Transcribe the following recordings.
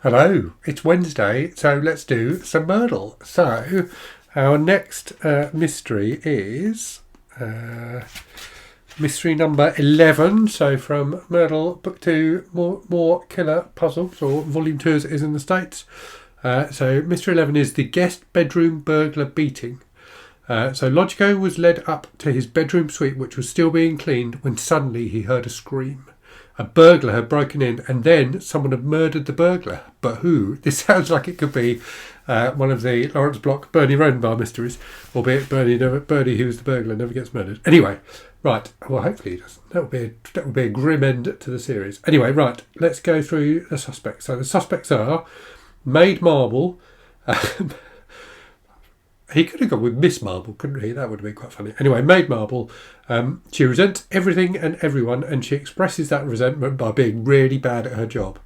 Hello, it's Wednesday, so let's do some Myrtle. So, our next mystery is mystery number 11. So, from Myrtle, Book 2, More Killer Puzzles, or Volume 2 as it is in the States. So, mystery 11 is the guest bedroom burglar beating. So, Logico was led up to his bedroom suite, which was still being cleaned, when suddenly he heard a scream. A burglar had broken in, and then someone had murdered the burglar. But who? This sounds like it could be one of the Lawrence Block Bernie Rodenbach mysteries, albeit Bernie, who was the burglar, never gets murdered. Anyway, right. Well, hopefully he doesn't. That would be a grim end to the series. Anyway, right. Let's go through the suspects. So the suspects are Maid Marble. He could have gone with Miss Marble, couldn't he? That would have been quite funny. Anyway, Maid Marble. She resents everything and everyone, and she expresses that resentment by being really bad at her job.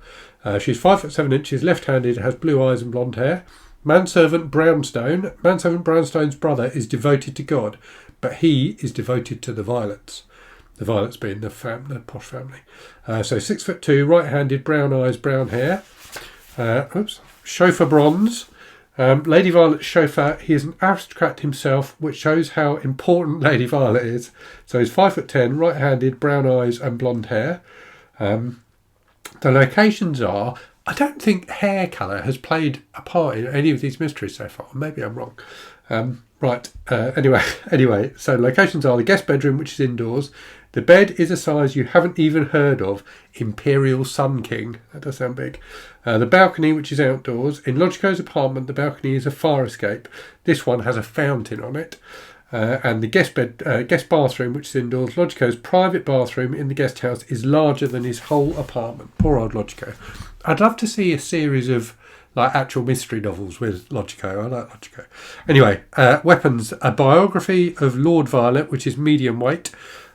She's 5'7", left-handed, has blue eyes and blonde hair. Manservant Brownstone. Manservant Brownstone's brother is devoted to God, but he is devoted to the Violets. The Violets being the posh family. So 6'2", right-handed, brown eyes, brown hair. Chauffeur Bronze. Lady Violet's chauffeur, he is an aristocrat himself, which shows how important Lady Violet is. So he's 5'10", right-handed, brown eyes and blonde hair. The locations are, I don't think hair colour has played a part in any of these mysteries so far. Maybe I'm wrong. Anyway, so locations are the guest bedroom, which is indoors. The bed is a size you haven't even heard of, Imperial Sun King. That does sound big. The balcony, which is outdoors. In Logico's apartment, the balcony is a fire escape. This one has a fountain on it. And the guest bathroom, which is indoors. Logico's private bathroom in the guest house is larger than his whole apartment. Poor old Logico. I'd love to see a series of actual mystery novels with Logico. I like Logico. Anyway, weapons. A biography of Lord Violet, which is medium weight.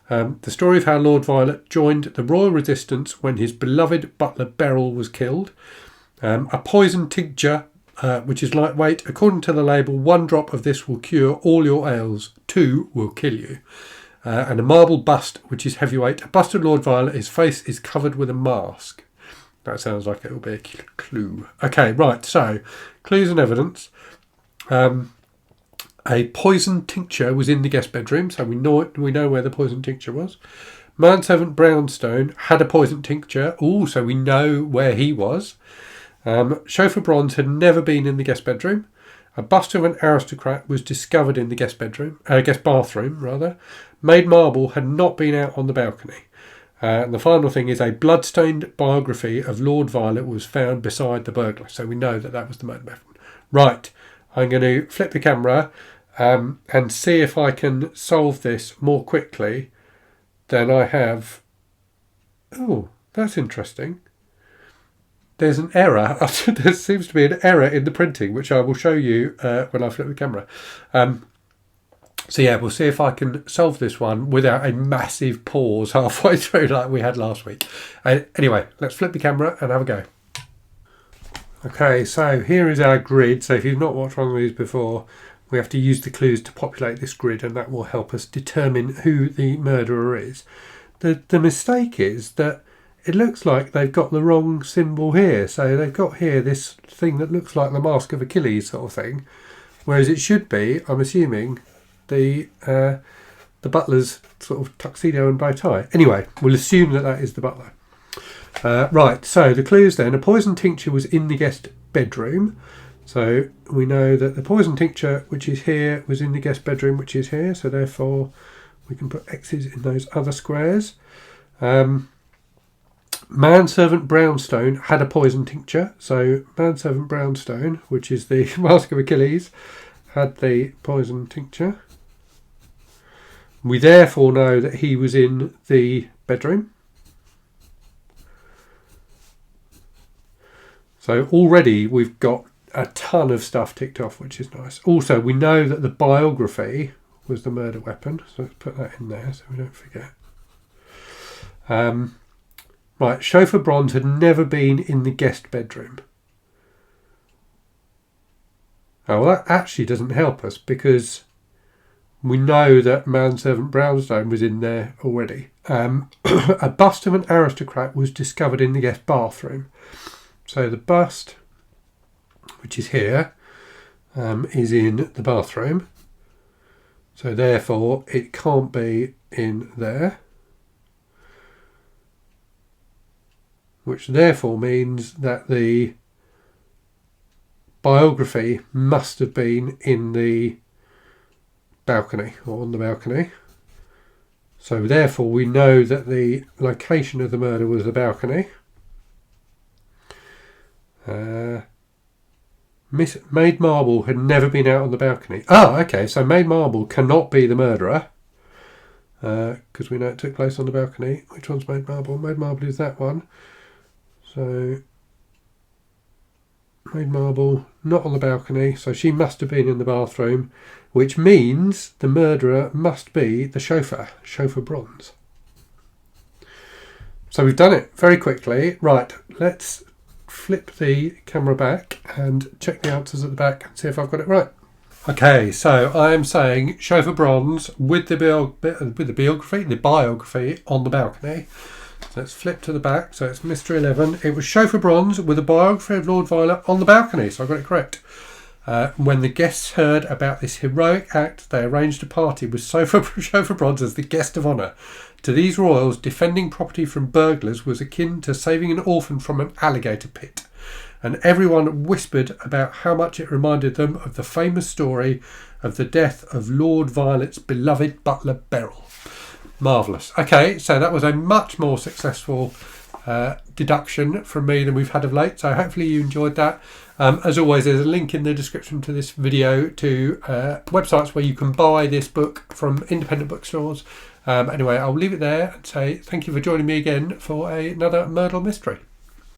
The story of how Lord Violet joined the royal resistance when his beloved butler Beryl was killed. A poison tincture, which is lightweight. According to the label, 1 drop of this will cure all your ails. 2 will kill you. And a marble bust, which is heavyweight. A bust of Lord Violet. His face is covered with a mask. That sounds like it will be a clue. Okay, right. So, clues and evidence. A poison tincture was in the guest bedroom, so we know where the poison tincture was. Manservant Brownstone had a poison tincture, so we know where he was. Chauffeur Bronze had never been in the guest bedroom. A bust of an aristocrat was discovered in the guest bathroom. Maid Marble had not been out on the balcony. And the final thing is a bloodstained biography of Lord Violet was found beside the burglar, so we know that was the murder weapon. Right, I'm going to flip the camera and see if I can solve this more quickly than I have. Oh, that's interesting. There's an error. There seems to be an error in the printing, which I will show you when I flip the camera. So yeah, we'll see if I can solve this one without a massive pause halfway through like we had last week. Anyway, let's flip the camera and have a go. Okay, so here is our grid. So if you've not watched one of these before, we have to use the clues to populate this grid, and that will help us determine who the murderer is. The mistake is that it looks like they've got the wrong symbol here. So they've got here this thing that looks like the Mask of Achilles sort of thing, whereas it should be, I'm assuming, the butler's sort of tuxedo and bow tie. Anyway, we'll assume that is the butler. Right, so the clues then. A poison tincture was in the guest bedroom. So we know that the poison tincture, which is here, was in the guest bedroom, which is here. So therefore, we can put X's in those other squares. Manservant Brownstone had a poison tincture. So Manservant Brownstone, which is the Mask of Achilles, had the poison tincture. We therefore know that he was in the bedroom. So already we've got a ton of stuff ticked off, which is nice. Also, we know that the biography was the murder weapon. So let's put that in there so we don't forget. Right, Chauffeur Bronze had never been in the guest bedroom. Oh, well, that actually doesn't help us because we know that Manservant Brownstone was in there already. A bust of an aristocrat was discovered in the guest bathroom. So the bust, which is here, is in the bathroom. So therefore it can't be in there. Which therefore means that the biography must have been in the balcony or on the balcony. So therefore we know that the location of the murder was the balcony. Miss Maid Marble had never been out on the balcony. Oh, okay, so Maid Marble cannot be the murderer because we know it took place on the balcony. Which one's Maid Marble? Maid Marble is that one. So Maid Marble not on the balcony, so she must have been in the bathroom, which means the murderer must be the chauffeur Bronze. So we've done it very quickly. Right, let's flip the camera back and check the answers at the back and see if I've got it right. Okay, so I am saying chauffeur Bronze with the biography on the balcony. So let's flip to the back. So it's Mystery 11. It was chauffeur Bronze with a biography of Lord Violet on the balcony. So I got it correct. When the guests heard about this heroic act, they arranged a party with chauffeur Bronze as the guest of honour. To these royals, defending property from burglars was akin to saving an orphan from an alligator pit. And everyone whispered about how much it reminded them of the famous story of the death of Lord Violet's beloved butler Beryl. Marvellous. Okay, so that was a much more successful deduction from me than we've had of late. So hopefully you enjoyed that. As always, there's a link in the description to this video to websites where you can buy this book from independent bookstores. Anyway, I'll leave it there and say thank you for joining me again for another Murdle mystery.